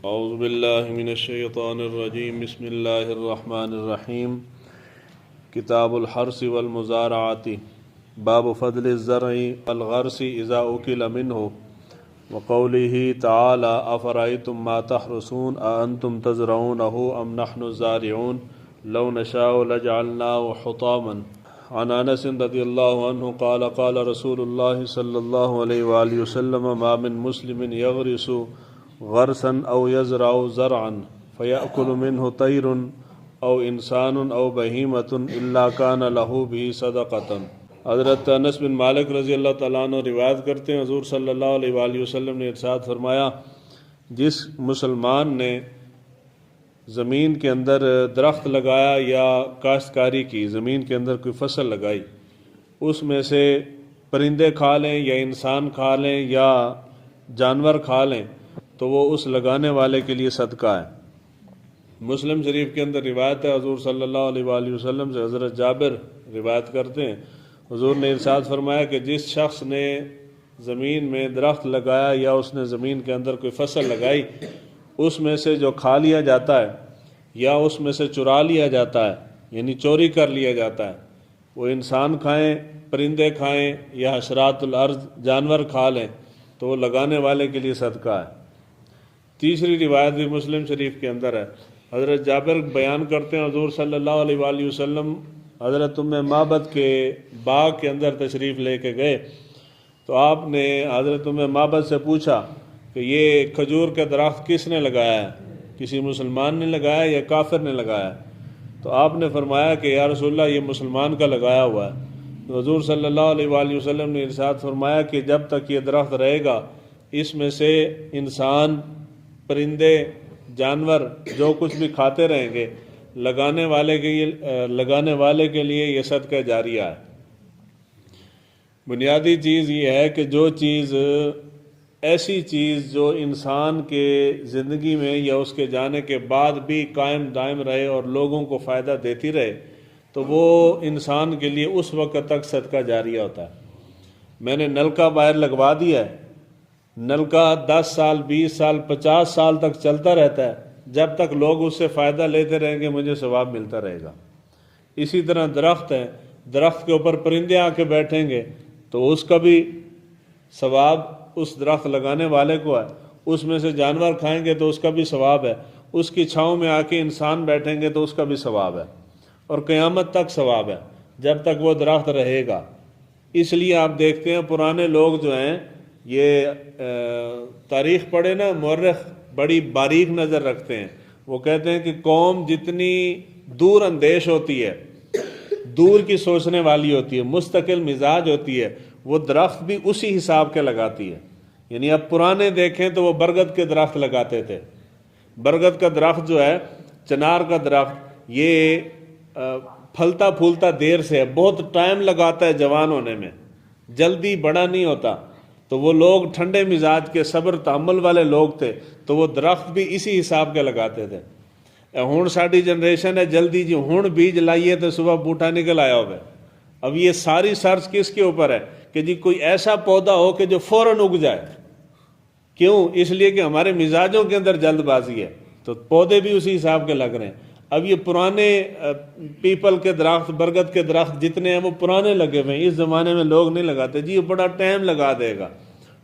اعوذ باللہ من الشیطان الرجیم بسم اللہ الرحمن الرحیم کتاب الحرث والمزارعات باب فضل الزرع والغرس اذا اکل منہ وقوله تعالی افرأیتم ما تحرثون اانتم تزرعونه ام نحن الزارعون لو نشاء لجعلناه حطاما عن انس رضی اللہ عنہ قال قال رسول اللہ صلی اللہ علیہ وآلہ وسلم ما من مسلم یغرس غرسا او یزرع زرعا فیأکل منہ طیر او انسان او بہیمۃ الا کان لہ بھی صدقۃ۔ حضرت انس بن مالک رضی اللہ تعالیٰ عنہ روایت کرتے ہیں حضور صلی اللہ علیہ وآلہ وسلم نے ارشاد فرمایا، جس مسلمان نے زمین کے اندر درخت لگایا یا کاشتکاری کی، زمین کے اندر کوئی فصل لگائی، اس میں سے پرندے کھا لیں یا انسان کھا لیں یا جانور کھا لیں تو وہ اس لگانے والے کے لیے صدقہ ہے۔ مسلم شریف کے اندر روایت ہے حضور صلی اللہ علیہ وآلہ وسلم سے، حضرت جابر روایت کرتے ہیں حضور نے ارشاد فرمایا کہ جس شخص نے زمین میں درخت لگایا یا اس نے زمین کے اندر کوئی فصل لگائی، اس میں سے جو کھا لیا جاتا ہے یا اس میں سے چرا لیا جاتا ہے یعنی چوری کر لیا جاتا ہے، وہ انسان کھائیں، پرندے کھائیں یا حشرات الارض جانور کھا لیں تو وہ لگانے والے کے لیے صدقہ ہے۔ تیسری روایت بھی مسلم شریف کے اندر ہے، حضرت جابر بیان کرتے ہیں حضور صلی اللہ علیہ وآلہ وسلم حضرت ام معبد کے باغ کے اندر تشریف لے کے گئے تو آپ نے حضرت ام معبد سے پوچھا کہ یہ کھجور کا درخت کس نے لگایا ہے، کسی مسلمان نے لگایا یا کافر نے لگایا؟ تو آپ نے فرمایا کہ یا رسول اللہ یہ مسلمان کا لگایا ہوا ہے۔ تو حضور صلی اللہ علیہ وآلہ وسلم نے ارشاد فرمایا کہ جب تک یہ درخت رہے گا اس میں سے انسان، پرندے، جانور جو کچھ بھی کھاتے رہیں گے، لگانے والے کے لیے یہ صدقہ جاریہ ہے۔ بنیادی چیز یہ ہے کہ جو چیز ایسی چیز جو انسان کے زندگی میں یا اس کے جانے کے بعد بھی قائم دائم رہے اور لوگوں کو فائدہ دیتی رہے تو وہ انسان کے لیے اس وقت تک صدقہ جاریہ ہوتا ہے۔ میں نے نلکا باہر لگوا دیا ہے، نلکا 10 سال 20 سال 50 سال تک چلتا رہتا ہے، جب تک لوگ اس سے فائدہ لیتے رہیں گے مجھے ثواب ملتا رہے گا۔ اسی طرح درخت ہے، درخت کے اوپر پرندے آ کے بیٹھیں گے تو اس کا بھی ثواب اس درخت لگانے والے کو ہے، اس میں سے جانور کھائیں گے تو اس کا بھی ثواب ہے، اس کی چھاؤں میں آ کے انسان بیٹھیں گے تو اس کا بھی ثواب ہے، اور قیامت تک ثواب ہے جب تک وہ درخت رہے گا۔ اس لیے آپ دیکھتے ہیں پرانے لوگ جو ہیں یہ تاریخ پڑھے نا، مورخ بڑی باریک نظر رکھتے ہیں، وہ کہتے ہیں کہ قوم جتنی دور اندیش ہوتی ہے، دور کی سوچنے والی ہوتی ہے، مستقل مزاج ہوتی ہے، وہ درخت بھی اسی حساب کے لگاتی ہے۔ یعنی اب پرانے دیکھیں تو وہ برگد کے درخت لگاتے تھے، برگد کا درخت جو ہے، چنار کا درخت، یہ پھلتا پھولتا دیر سے ہے، بہت ٹائم لگاتا ہے جوان ہونے میں، جلدی بڑا نہیں ہوتا، تو وہ لوگ ٹھنڈے مزاج کے صبر تحمل والے لوگ تھے تو وہ درخت بھی اسی حساب کے لگاتے تھے۔ ہون ساڑی جنریشن ہے جلدی جی ہون بیج لائیے تو صبح بوٹا نکل آیا ہوگا۔ اب یہ ساری سرچ کس کے اوپر ہے کہ جی کوئی ایسا پودا ہو کہ جو فوراً اگ جائے، کیوں؟ اس لیے کہ ہمارے مزاجوں کے اندر جلد بازی ہے، تو پودے بھی اسی حساب کے لگ رہے ہیں۔ اب یہ پرانے پیپل کے درخت، برگد کے درخت جتنے ہیں وہ پرانے لگے ہوئے ہیں، اس زمانے میں لوگ نہیں لگاتے، جی یہ بڑا ٹائم لگا دے گا،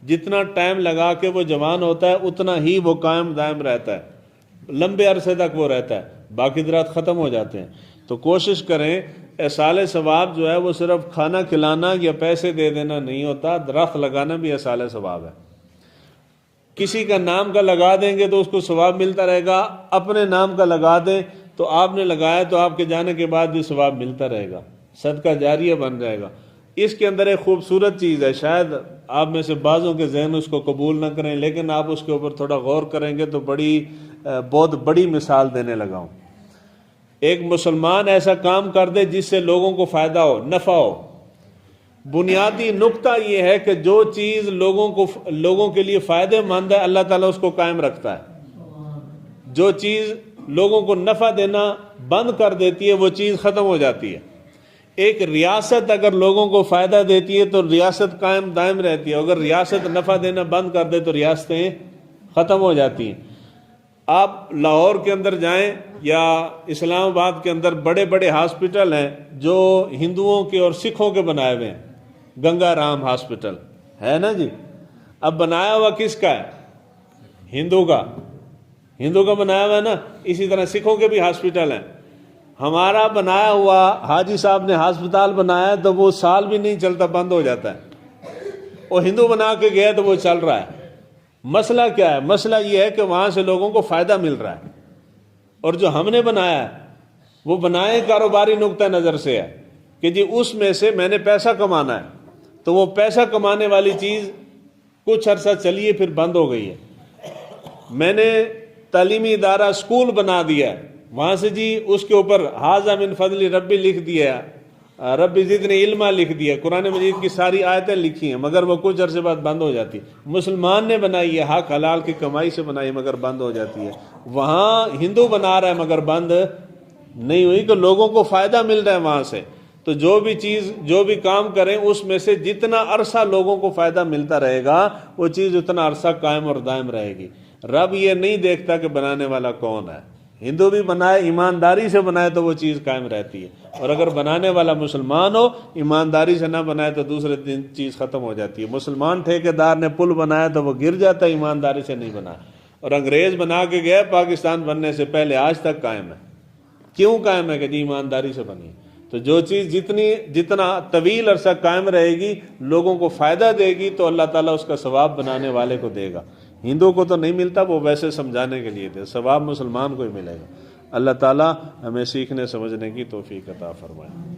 جتنا ٹائم لگا کے وہ جوان ہوتا ہے اتنا ہی وہ قائم دائم رہتا ہے، لمبے عرصے تک وہ رہتا ہے، باقی درخت ختم ہو جاتے ہیں۔ تو کوشش کریں احصال ثواب جو ہے وہ صرف کھانا کھلانا یا پیسے دے دینا نہیں ہوتا، درخت لگانا بھی احصال ثواب ہے۔ کسی کا نام کا لگا دیں گے تو اس کو ثواب ملتا رہے گا، اپنے نام کا لگا دیں تو آپ نے لگایا تو آپ کے جانے کے بعد بھی ثواب ملتا رہے گا، صدقہ جاریہ بن جائے گا۔ اس کے اندر ایک خوبصورت چیز ہے، شاید آپ میں سے بعضوں کے ذہن اس کو قبول نہ کریں، لیکن آپ اس کے اوپر تھوڑا غور کریں گے تو بہت بڑی مثال دینے لگا ہوں۔ ایک مسلمان ایسا کام کر دے جس سے لوگوں کو فائدہ ہو، نفع ہو۔ بنیادی نقطہ یہ ہے کہ جو چیز لوگوں کے لیے فائدہ مند ہے اللہ تعالیٰ اس کو قائم رکھتا ہے، جو چیز لوگوں کو نفع دینا بند کر دیتی ہے وہ چیز ختم ہو جاتی ہے۔ ایک ریاست اگر لوگوں کو فائدہ دیتی ہے تو ریاست قائم دائم رہتی ہے، اگر ریاست نفع دینا بند کر دے تو ریاستیں ختم ہو جاتی ہیں۔ آپ لاہور کے اندر جائیں یا اسلام آباد کے اندر بڑے بڑے ہاسپٹل ہیں جو ہندوؤں کے اور سکھوں کے بنائے ہوئے ہیں، گنگا رام ہاسپٹل ہے نا جی، اب بنایا ہوا کس کا ہے؟ ہندو کا بنایا ہوا ہے نا. اسی طرح سکھوں کے بھی ہاسپٹل ہیں. ہمارا بنایا ہوا حاجی صاحب نے ہسپتال بنایا تو وہ سال بھی نہیں چلتا، بند ہو جاتا ہے. اور ہندو بنا کے گیا تو وہ چل رہا ہے. مسئلہ کیا ہے؟ مسئلہ یہ ہے کہ وہاں سے لوگوں کو فائدہ مل رہا ہے، اور جو ہم نے بنایا ہے وہ بنائے کاروباری نقطہ نظر سے ہے کہ جی اس میں سے میں نے پیسہ کمانا ہے. تو وہ پیسہ کمانے والی چیز کچھ عرصہ چلی ہے، پھر بند ہو گئی ہے. میں نے تعلیمی ادارہ اسکول بنا دیا ہے، وہاں سے جی اس کے اوپر ھذا من فضل ربی لکھ دیا، ربی زدنی علما لکھ دیا، قرآن مجید کی ساری آیتیں لکھی ہیں، مگر وہ کچھ عرصے بعد بند ہو جاتی. مسلمان نے بنائی ہے، حق حلال کی کمائی سے بنائی، مگر بند ہو جاتی ہے. وہاں ہندو بنا رہا ہے مگر بند نہیں ہوئی، کہ لوگوں کو فائدہ مل رہا ہے وہاں سے. تو جو بھی چیز، جو بھی کام کریں، اس میں سے جتنا عرصہ لوگوں کو فائدہ ملتا رہے گا وہ چیز اتنا عرصہ قائم اور دائم رہے گی. رب یہ نہیں دیکھتا کہ بنانے والا کون ہے. ہندو بھی بنائے، ایمانداری سے بنائے تو وہ چیز قائم رہتی ہے، اور اگر بنانے والا مسلمان ہو، ایمانداری سے نہ بنائے تو دوسرے دن چیز ختم ہو جاتی ہے. مسلمان ٹھیکیدار نے پل بنایا تو وہ گر جاتا ہے، ایمانداری سے نہیں بنا. اور انگریز بنا کے گئے، پاکستان بننے سے پہلے آج تک قائم ہے. کیوں قائم ہے؟ کہ جی ایمانداری سے بنی. تو جو چیز جتنا طویل عرصہ قائم رہے گی، لوگوں کو فائدہ دے گی، تو اللہ تعالیٰ اس کا ثواب بنانے والے کو دے گا. ہندو کو تو نہیں ملتا، وہ ویسے سمجھانے کے لیے دے، ثواب مسلمان کو ہی ملے گا. اللہ تعالیٰ ہمیں سیکھنے سمجھنے کی توفیق عطا فرمائے.